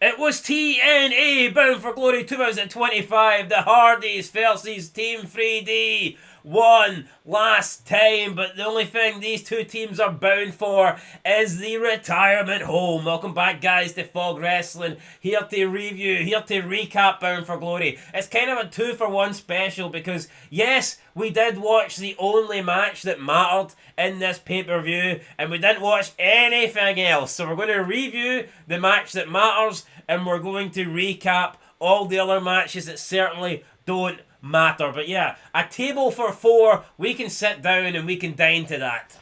It was TNA Bound for Glory 2025. The Hardies versus Team 3D. One last time, but the only thing these two teams are bound for is the retirement home. Welcome back, guys, to Fog Wrestling. Here to review, here to recap Bound for Glory. It's kind of a 2-for-1 special because, yes, we did watch the only match that mattered in this pay-per-view, and we didn't watch anything else. So we're going to review the match that matters, and we're going to recap all the other matches that certainly don't matter. But yeah, a table for four, we can sit down and we can dine to that.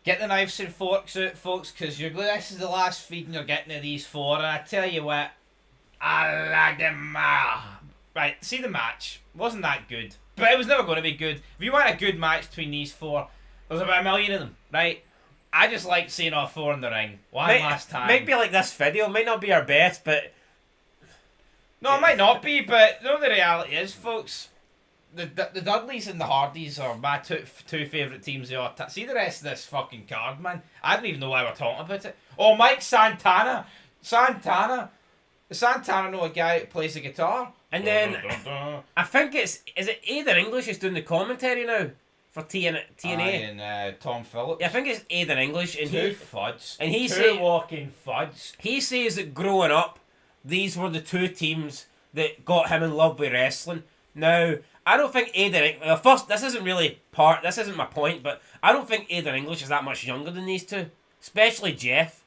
Get the knives and forks out, folks, because this is the last feeding you're getting of these four. And I tell you what, I like them. Right, see the match. Wasn't that good. But it was never going to be good. If you want a good match between these four, there's about a million of them, right? I just like seeing all four in the ring. Last time. Might be like this video, might not be our best, but... No, it might not be, but the reality is, folks, the Dudleys and the Hardies are my two favourite teams of all time. See the rest of this fucking card, man. I don't even know why we're talking about it. Oh, Mike Santana. Does Santana know a guy who plays the guitar? And then, I think is it Aidan English who's doing the commentary now for TNA? And Tom Phillips. Yeah, I think it's Aidan English. And two fuds. And two walking fuds. He says that growing up, these were the two teams that got him in love with wrestling. Now, I don't think Aidan... this isn't my point, but I don't think Aidan English is that much younger than these two. Especially Jeff.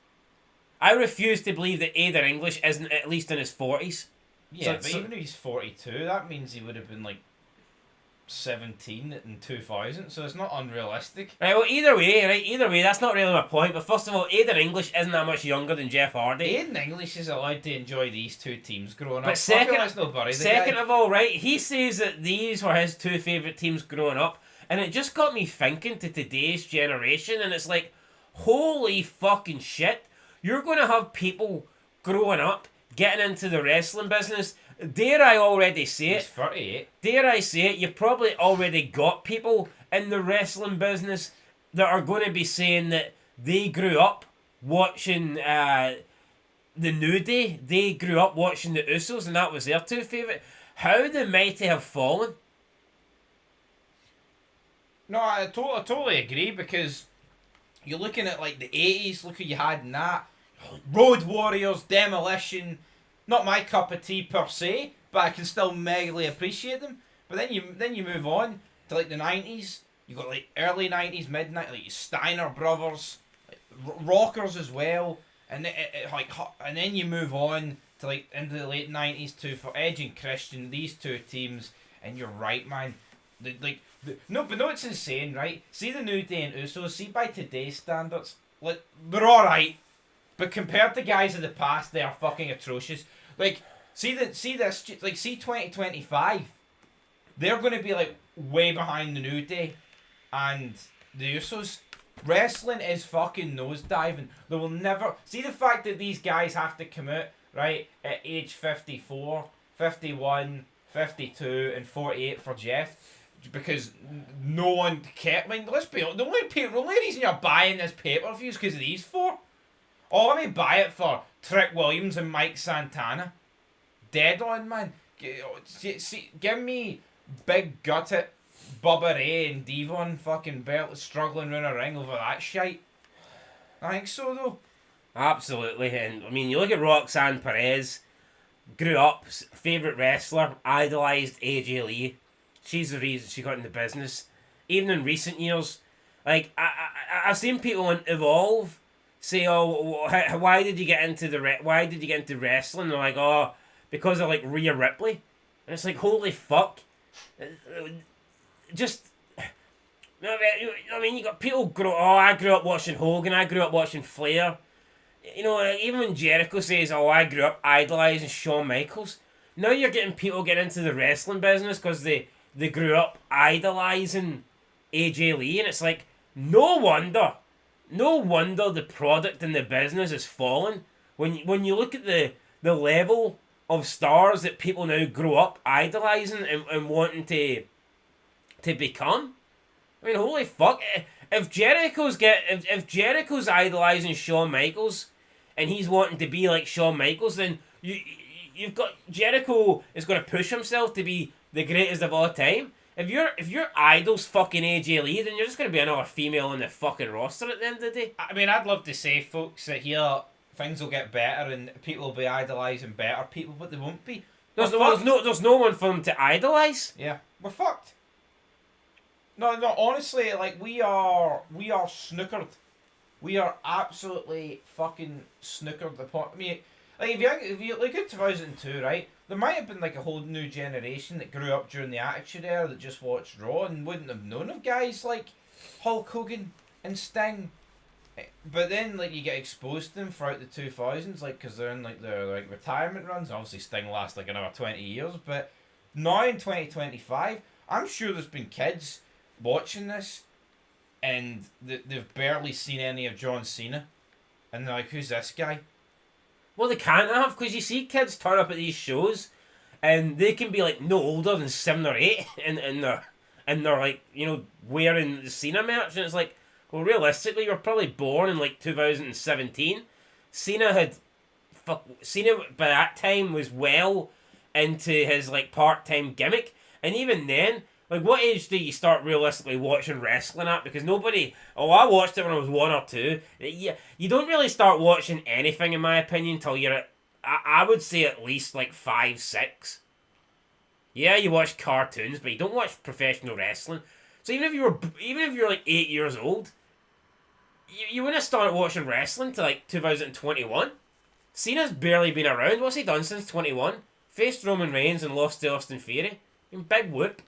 I refuse to believe that Aidan English isn't at least in his 40s. Yeah, but even if he's 42, that means he would have been like 17 in 2000, so it's not unrealistic. Right, well, either way, that's not really my point. But first of all, Aidan English isn't that much younger than Jeff Hardy. Aidan English is allowed to enjoy these two teams growing up. But second of all, right, he says that these were his two favourite teams growing up, and it just got me thinking to today's generation, and it's like, holy fucking shit, you're going to have people growing up getting into the wrestling business. Dare I already say it? He's 38. Dare I say it? You probably already got people in the wrestling business that are going to be saying that they grew up watching the New Day. They grew up watching the Usos, and that was their two favourite. How the mighty have fallen. No, I totally agree, because you're looking at like the 80s. Look who you had in that. Road Warriors, Demolition. Not my cup of tea per se, but I can still megally appreciate them. But then you move on to like the 90s. You got like early 90s, mid 90s, like Steiner Brothers, like Rockers as well, and and then you move on to like into the late 90s too for Edge and Christian. These two teams, and you're right, man. It's insane, right? See the New Day and Usos. See by today's standards, like they're all right. But compared to guys of the past, they are fucking atrocious. Like, see 2025. They're going to be like way behind the New Day and the Usos. Wrestling is fucking nosediving. They will never... See the fact that these guys have to come out, right, at age 54, 51, 52, and 48 for Jeff. Because no one cared. I mean, let's be honest. The only reason you're buying this pay-per-view is because of these four. Oh, let me buy it for Trick Williams and Mike Santana. Dead on, man. Give me big gutted Bubba Ray and Devon fucking Belt struggling around a ring over that shite. I think so, though. Absolutely. And I mean, you look at Roxanne Perez, grew up, favourite wrestler, idolised AJ Lee. She's the reason she got into business. Even in recent years, like I've seen people evolve. Say, oh, why did you get into wrestling? They're like, oh, because of like Rhea Ripley. And it's like, holy fuck. Just, I mean, you got people I grew up watching Hogan, I grew up watching Flair. You know, even when Jericho says, oh, I grew up idolising Shawn Michaels. Now you're getting people getting into the wrestling business because they grew up idolising AJ Lee. And it's like, no wonder the product in the business is falling. When you look at the level of stars that people now grow up idolising and wanting to become. I mean, holy fuck! If Jericho's idolising Shawn Michaels, and he's wanting to be like Shawn Michaels, then you've got Jericho is going to push himself to be the greatest of all time. If your idol's fucking AJ Lee, then you're just going to be another female on the fucking roster at the end of the day. I mean, I'd love to say, folks, that here things will get better and people will be idolising better people, but they won't be. There's no one for them to idolise. Yeah, we're fucked. No, honestly, like, we are snookered. We are absolutely fucking snookered. I mean, like, if you look at 2002, right, there might have been like a whole new generation that grew up during the Attitude Era that just watched Raw and wouldn't have known of guys like Hulk Hogan and Sting. But then, like, you get exposed to them throughout the 2000s, like, because they're in like their like retirement runs. Obviously, Sting lasts like another 20 years, but now in 2025, I'm sure there's been kids watching this and they've barely seen any of John Cena, and they're like, "Who's this guy?" Well, they can't have, because you see kids turn up at these shows, and they can be like no older than 7 or 8, and they're like, you know, wearing the Cena merch, and it's like, well, realistically, you were probably born in like 2017. Cena by that time was well into his like part-time gimmick, and even then, like, what age do you start realistically watching wrestling at? Because I watched it when I was 1 or 2. You don't really start watching anything, in my opinion, till you're at, I would say at least like 5, 6. Yeah, you watch cartoons, but you don't watch professional wrestling. So even if you're like 8 years old, you wouldn't start watching wrestling till like 2021. Cena's barely been around. What's he done since 21? Faced Roman Reigns and lost to Austin Theory. Big whoop.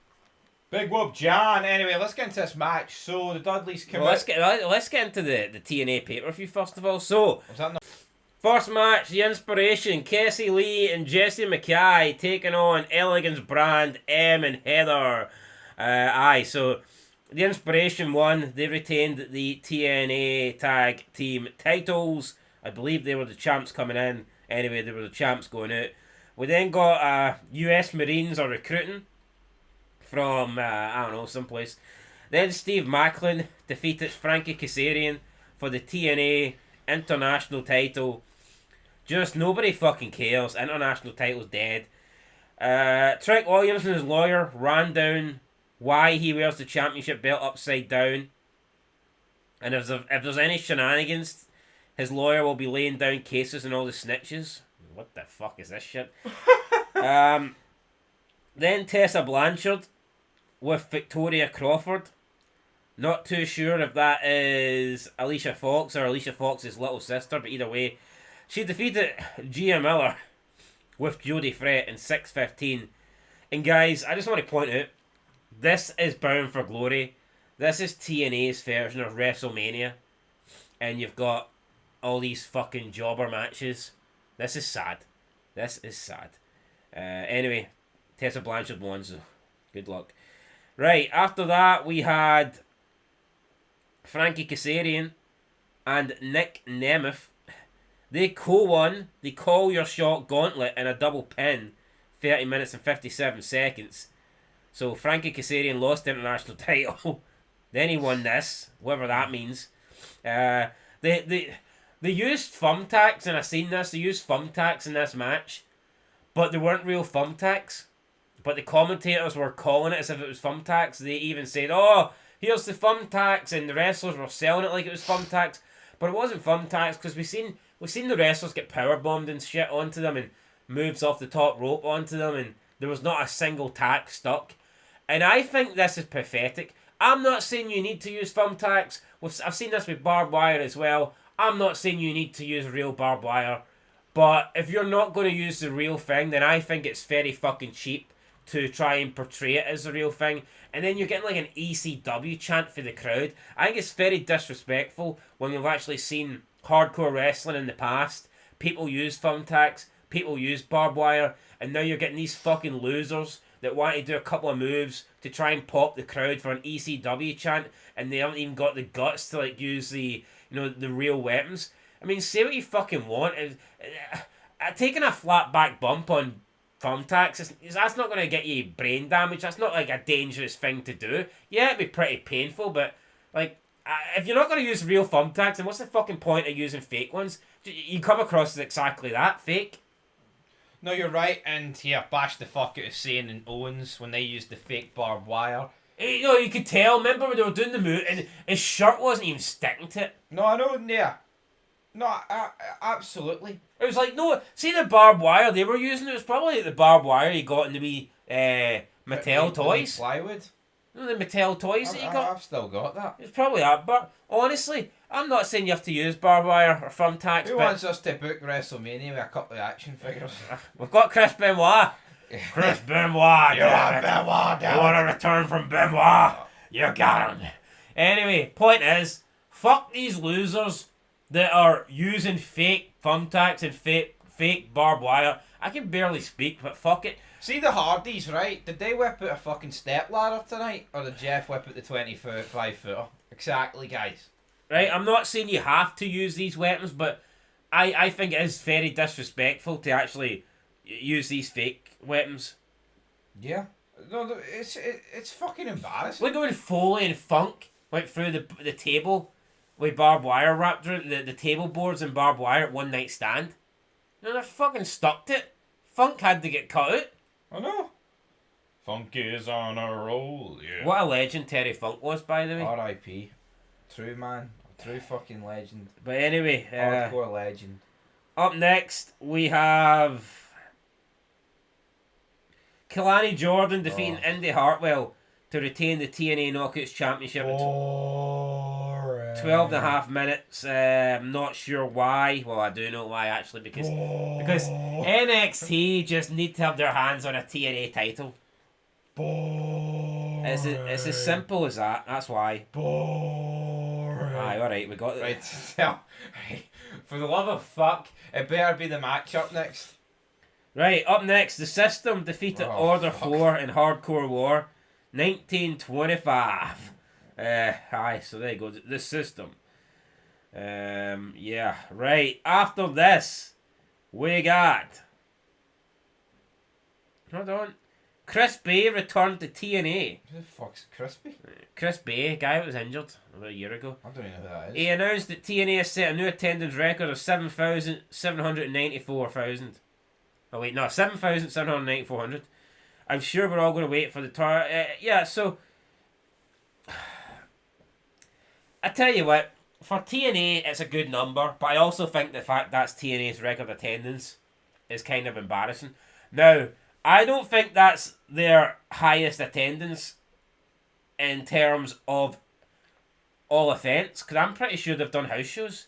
Big whoop, John. Anyway, let's get into this match. So the Dudleys come out. Let's get into the TNA pay-per-view first of all. So Was that not? first match, the Inspiration, Casey Lee and Jesse McKay taking on Elegance Brand, M and Heather. So the Inspiration won. They retained the TNA Tag Team titles. I believe they were the champs coming in. Anyway, they were the champs going out. We then got US Marines are recruiting from, I don't know, someplace. Then Steve Macklin defeated Frankie Kazarian for the TNA International title. Just nobody fucking cares. International title's dead. Trick Williams and his lawyer ran down why he wears the championship belt upside down. And if there's any shenanigans, his lawyer will be laying down cases and all the snitches. What the fuck is this shit? Then Tessa Blanchard with Victoria Crawford. Not too sure if that is Alicia Fox or Alicia Fox's little sister, but either way, she defeated Gia Miller with Jodie Fret in 6:15. And guys, I just want to point out, this is Bound for Glory. This is TNA's version of WrestleMania. And you've got all these fucking jobber matches. This is sad. Anyway, Tessa Blanchard won, so good luck. Right, after that we had Frankie Kazarian and Nick Nemeth. They co-won the Call Your Shot Gauntlet in a double pin, 30 minutes and 57 seconds. So Frankie Kazarian lost the international title. Then he won this, whatever that means. They used thumbtacks, and I seen this. They used thumbtacks in this match, but they weren't real thumbtacks. But the commentators were calling it as if it was thumbtacks. They even said, "Oh, here's the thumbtacks," and the wrestlers were selling it like it was thumbtacks. But it wasn't thumbtacks, because we've seen the wrestlers get powerbombed and shit onto them and moves off the top rope onto them, and there was not a single tack stuck. And I think this is pathetic. I'm not saying you need to use thumbtacks. I've seen this with barbed wire as well. I'm not saying you need to use real barbed wire. But if you're not going to use the real thing, then I think it's very fucking cheap to try and portray it as the real thing. And then you're getting like an ECW chant for the crowd. I think it's very disrespectful when we've actually seen hardcore wrestling in the past. People use thumbtacks, people use barbed wire, and now you're getting these fucking losers that want to do a couple of moves to try and pop the crowd for an ECW chant, and they haven't even got the guts to like use the real weapons. I mean, say what you fucking want. Taking a flat back bump on thumbtacks, that's not going to get you brain damage. That's not like a dangerous thing to do. Yeah, it'd be pretty painful, but like, if you're not going to use real thumbtacks, then what's the fucking point of using fake ones? You come across as exactly that, fake. No, you're right, and here, bash the fuck out of Sane and Owens when they used the fake barbed wire. You know, you could tell, remember when they were doing the move, and his shirt wasn't even sticking to it. No, I know, yeah. No, absolutely. It was like, no, see the barbed wire they were using, it was probably like the barbed wire you got in the wee Mattel toys. Plywood. You know, the Mattel toys that you got? I've still got that. It's probably that, but honestly, I'm not saying you have to use barbed wire or thumbtacks. Who wants us to book WrestleMania with a couple of action figures? We've got Chris Benoit. Chris Benoit. You want Benoit? You want a return from Benoit? You got him. Anyway, point is, fuck these losers that are using fake thumbtacks and fake barbed wire. I can barely speak, but fuck it. See the Hardys, right? Did they whip out a fucking step ladder tonight? Or did Jeff whip out the 25-footer? Exactly, guys. Right, I'm not saying you have to use these weapons, but I think it is very disrespectful to actually use these fake weapons. Yeah. No, it's fucking embarrassing. Look at when Foley and Funk went through the table with barbed wire wrapped around the table boards and barbed wire at One Night Stand. No, they're fucking stuck to it. Funk had to get cut out. I know. Funk is on a roll, yeah. What a legend Terry Funk was, by the way. R.I.P. True man. True fucking legend. But anyway, Hardcore legend. Up next, we have Kalani Jordan defeating Indy Hartwell to retain the TNA Knockouts Championship in 12 and a half minutes. I'm not sure why. Well, I do know why, actually, because NXT just need to have their hands on a TNA title. It's as simple as that. That's why. Aye, alright, we got it. Right, so, for the love of fuck, it better be the matchup next. Right, up next, the System defeated Order 4 in Hardcore War 1925. Aye, so there you go, the System. Yeah, right, after this, we got... Hold on. Chris Bay returned to TNA. Who the fuck's Crispy? Chris Bay, guy that was injured about a year ago. I don't even know who that is. He announced that TNA has set a new attendance record of 7,794,000. Oh wait, no, 7,794,000. I'm sure we're all going to wait for the yeah, so... I tell you what, for TNA it's a good number, but I also think the fact that's TNA's record attendance is kind of embarrassing. Now, I don't think that's their highest attendance in terms of all events, because I'm pretty sure they've done house shows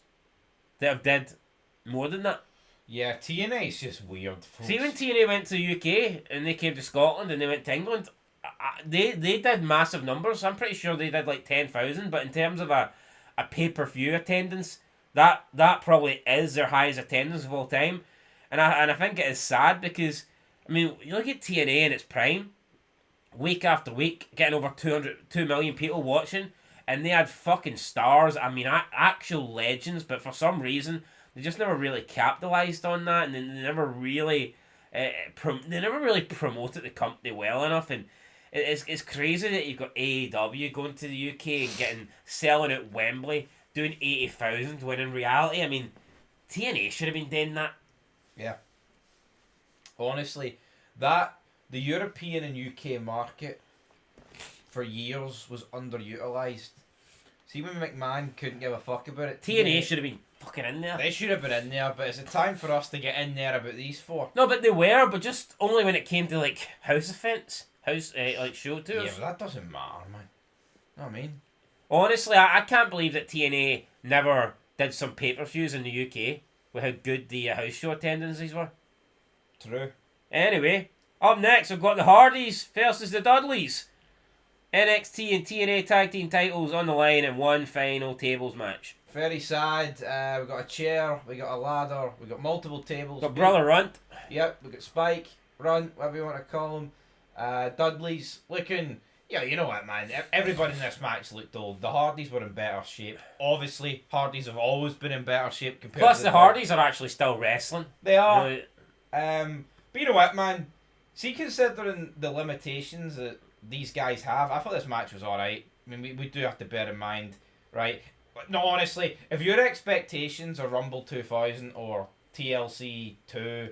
that have did more than that. Yeah, TNA's just weird. Folks. See, when TNA went to the UK and they came to Scotland and they went to England, they did massive numbers. I'm pretty sure they did like 10,000, but in terms of a pay-per-view attendance, that probably is their highest attendance of all time. And I think it is sad because, I mean, you look at TNA in its prime, week after week, getting over 2 million people watching, and they had fucking stars, I mean, actual legends, but for some reason, they just never really capitalised on that, and they never really promoted the company well enough, and it's crazy that you've got AEW going to the UK and selling at Wembley, doing 80,000, when in reality, I mean, TNA should have been doing that. Yeah. Honestly, the European and UK market for years was underutilised. See, when McMahon couldn't give a fuck about it, TNA should have been fucking in there. They should have been in there, but it's a time for us to get in there about these four. No, but they were, but just only when it came to like house events, like show tours. Yeah, but that doesn't matter, man. You know what I mean? Honestly, I can't believe that TNA never did some pay-per-views in the UK with how good the house show attendances were. True. Anyway, up next we've got the Hardies versus the Dudleys. NXT and TNA tag team titles on the line in one final tables match. Very sad. We got a chair, we got a ladder, we got multiple tables. Got Brother Runt. Yep, we got Spike, Runt, whatever you want to call him. Dudley's looking. Yeah, you know what, man. Everybody in this match looked old. The Hardys were in better shape. Obviously, Hardys have always been in better shape compared. Plus, to the Hardys are actually still wrestling. They are. You know, but you know what, man? See, considering the limitations that these guys have, I thought this match was alright. I mean, we do have to bear in mind right? No, honestly, if your expectations are Rumble 2000 or TLC 2,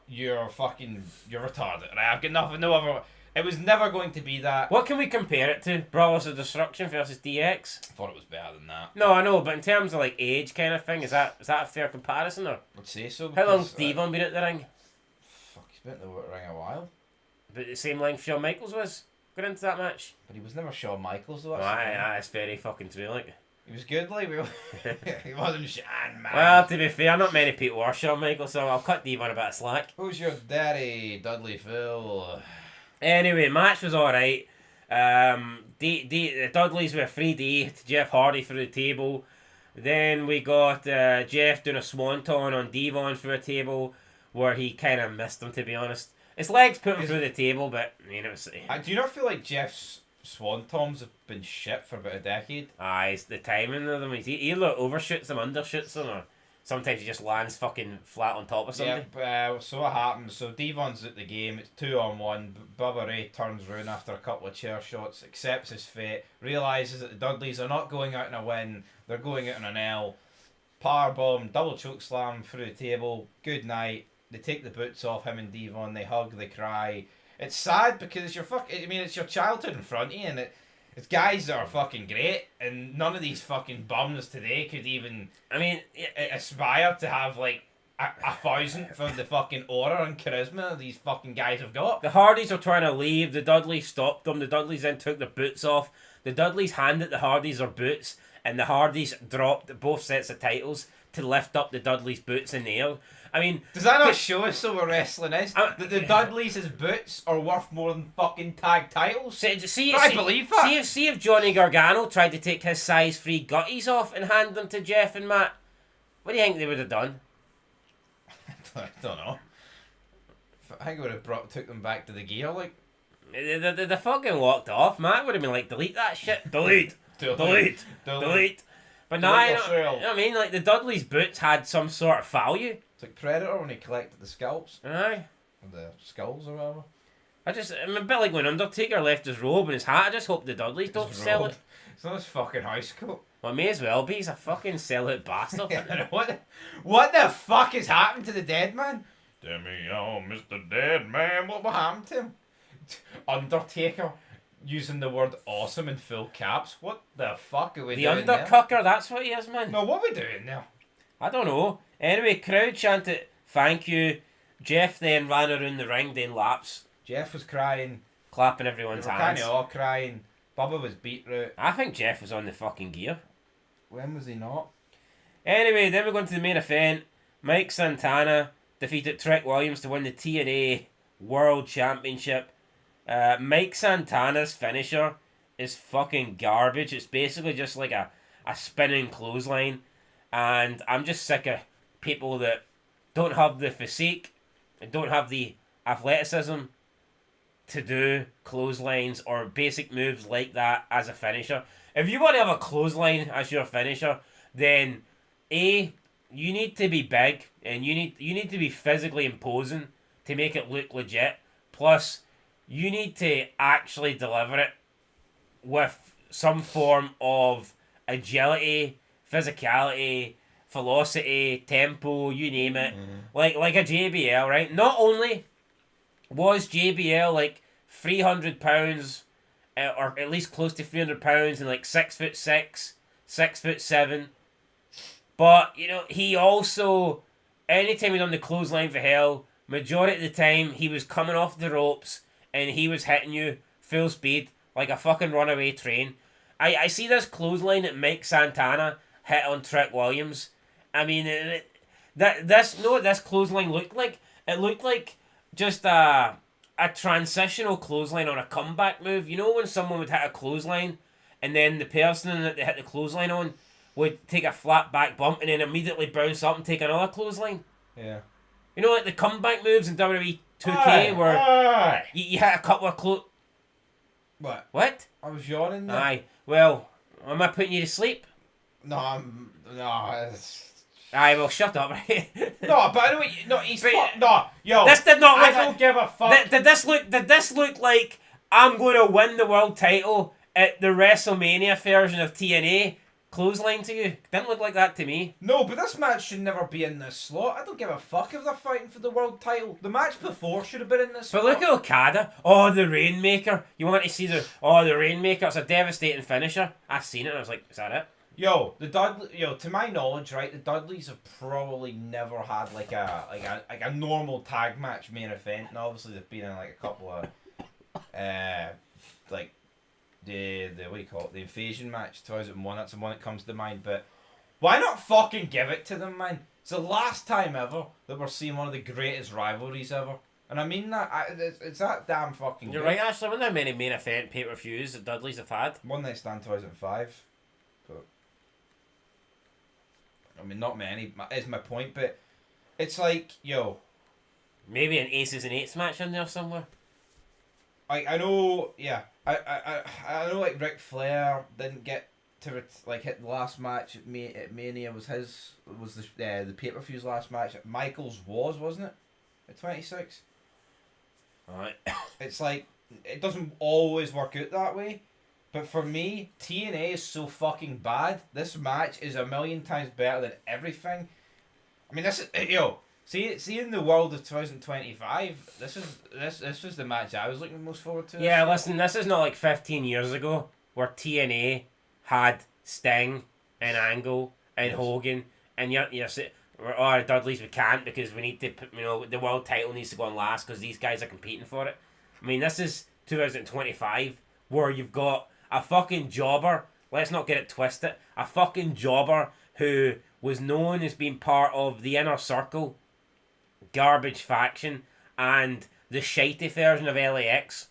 you're retarded. Right? I've got nothing, no other. It was never going to be that. What can we compare it to? Brawlers of Destruction versus DX? I thought it was better than that. No, I know, but in terms of like age kind of thing, is that a fair comparison or? I'd say so. How long's Devon been at the ring? Fuck, he's been at the ring a while. But the same length Shawn Michaels was going into that match. But he was never Shawn Michaels though. That's very fucking true. Like he was good, like he wasn't Shawn, man. Well, to be fair, not many people are Shawn Michaels, so I'll cut Devon a bit of slack. Who's your daddy, Dudley Phil? Anyway, match was alright. The Dudleys were 3D to Jeff Hardy through the table. Then we got Jeff doing a swanton on Devon through a table where he kind of missed him, to be honest. His legs put him through the table, but I mean, it was. Do you not feel like Jeff's swantons have been shit for about a decade? It's the timing of them. He either overshoots them, undershoots them, or sometimes he just lands fucking flat on top of something. Yeah, so what happens? So Devon's at the game, it's 2-on-1. Bubba Ray turns round after a couple of chair shots, accepts his fate, realises that the Dudleys are not going out in a win, they're going out in an L. Powerbomb, double choke slam through the table, good night. They take the boots off him and Devon, they hug, they cry. It's sad because it's your childhood in front of you, and it's guys that are fucking great, and none of these fucking bums today could even aspire to have like a 1,000 for the fucking aura and charisma these fucking guys have got. The Hardys are trying to leave, the Dudleys stopped them, the Dudleys then took their boots off, the Dudleys handed the Hardys their boots, and the Hardys dropped both sets of titles to lift up the Dudleys' boots in the air. I mean, does that not show us what wrestling is? That the Dudleys' boots are worth more than fucking tag titles? I believe that. See if Johnny Gargano tried to take his size 3 gutties off and hand them to Jeff and Matt. What do you think they would have done? I don't know. I think I would have took them back to the gear, like. They fucking walked off. Matt would have been like, delete that shit. Delete. Delete. But now, I mean, like, the Dudleys' boots had some sort of value. It's like Predator when he collected the scalps. Aye. Or the skulls or whatever. I'm a bit like when Undertaker left his robe and his hat. I just hope the Dudleys don't sell it. It's not his fucking house coat. Well, it may as well be. He's a fucking sell-out bastard. What the fuck has happened to the dead man? Tell me, Mr. Dead Man, what happened to him? Undertaker using the word awesome in full caps. What the fuck are we doing The Undercucker, that's what he is, man. No, what are we doing now? I don't know. Anyway, crowd chanted, thank you. Jeff then ran around the ring, doing laps. Jeff was crying. Clapping everyone's hands. Kind of all crying. Bubba was beetroot. I think Jeff was on the fucking gear. When was he not? Anyway, then we're going to the main event. Mike Santana defeated Trick Williams to win the TNA World Championship. Mike Santana's finisher is fucking garbage. It's basically just like a spinning clothesline. And I'm just sick of people that don't have the physique and don't have the athleticism to do clotheslines or basic moves like that as a finisher. If you want to have a clothesline as your finisher, then A, you need to be big and you need to be physically imposing to make it look legit. Plus, you need to actually deliver it with some form of agility, physicality, velocity, tempo, you name it. Like a JBL, right? Not only was JBL like 300 pounds, or at least close to 300 pounds, and like 6'6", 6'7", but you know he also, anytime he's on the clothesline for hell, majority of the time he was coming off the ropes and he was hitting you full speed like a fucking runaway train. I see this clothesline that Mike Santana hit on Trick Williams. I mean, this clothesline looked like? It looked like just a transitional clothesline on a comeback move. You know when someone would hit a clothesline and then the person that they hit the clothesline on would take a flat back bump and then immediately bounce up and take another clothesline? Yeah. You know, like the comeback moves in WWE 2K where you hit a couple of What? I was yawning there. Aye. Well, am I putting you to sleep? No, Aye, well, shut up, right? No, but I know he's no, yo. This did not look I don't give a fuck. Did this look like I'm going to win the world title at the WrestleMania version of TNA? clothesline to you? Didn't look like that to me. No, but this match should never be in this slot. I don't give a fuck if they're fighting for the world title. The match before should have been in this But slot. look at Okada. Oh, the Rainmaker. You want to see the Rainmaker? It's a devastating finisher. I seen it and I was like, is that it? To my knowledge, right, the Dudleys have probably never had like a normal tag match main event, and obviously they've been in like a couple of like the what do you call it, the Invasion match 2001. That's the one that comes to mind. But why not fucking give it to them, man? It's the last time ever that we're seeing one of the greatest rivalries ever, and I mean that. It's that damn fucking. You're good. right, actually. I wonder how many main event pay-per-views that Dudleys have had. One Night Stand 2005. But I mean, not many is my point, but it's like, Maybe an Aces and Eights match in there somewhere. I know, yeah, I know, like Ric Flair didn't get to hit the last match at Mania was the pay-per-view's last match. Michaels wasn't it, at 26? Alright. It's like it doesn't always work out that way. But for me, TNA is so fucking bad. This match is a million times better than everything. I mean, this is see in the world of 2025, this was the match I was looking most forward to. Yeah, listen, this is not like 15 years ago where TNA had Sting and Angle and Hogan, and you're saying, oh, Dudleys, we can't because we need to, the world title needs to go on last because these guys are competing for it. I mean, this is 2025 where you've got a fucking jobber, let's not get it twisted, a fucking jobber who was known as being part of the Inner Circle, garbage faction, and the shitey version of LAX.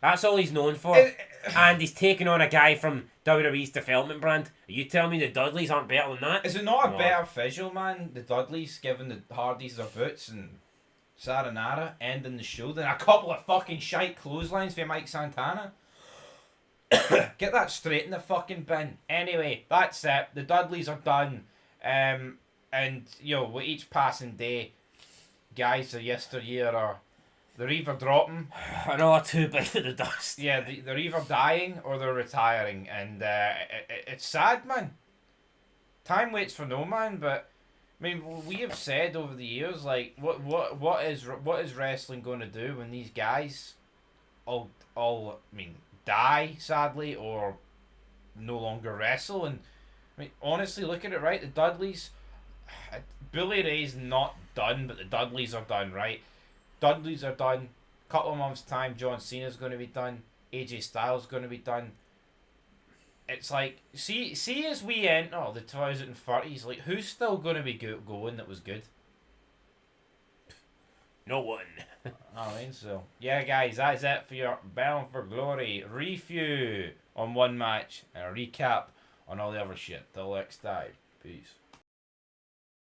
That's all he's known for. And he's taking on a guy from WWE's development brand. Are you telling me the Dudleys aren't better than that? Is it not a better visual, man? The Dudleys giving the Hardies their boots and Saranara ending the show than a couple of fucking shite clotheslines for Mike Santana? Get that straight in the fucking bin. Anyway, that's it. The Dudleys are done. And, with each passing day, guys of yesteryear they're either dropping. Another two bite of the dust. Yeah, they're either dying or they're retiring. And it's sad, man. Time waits for no man, but I mean, we have said over the years, like, what is wrestling going to do when these guys all die, sadly, or no longer wrestle? And I mean, honestly, look at it, right? The Dudleys, Bully Ray's not done, but the Dudleys are done, right? Dudleys are done. Couple of months' time, John Cena's going to be done. AJ Styles is going to be done. It's like, see as we enter the 2030s, like, who's still going to be going that was good? No one. I mean, so yeah, guys, that's it for your Bound for Glory review on one match and a recap on all the other shit. Till next time, peace.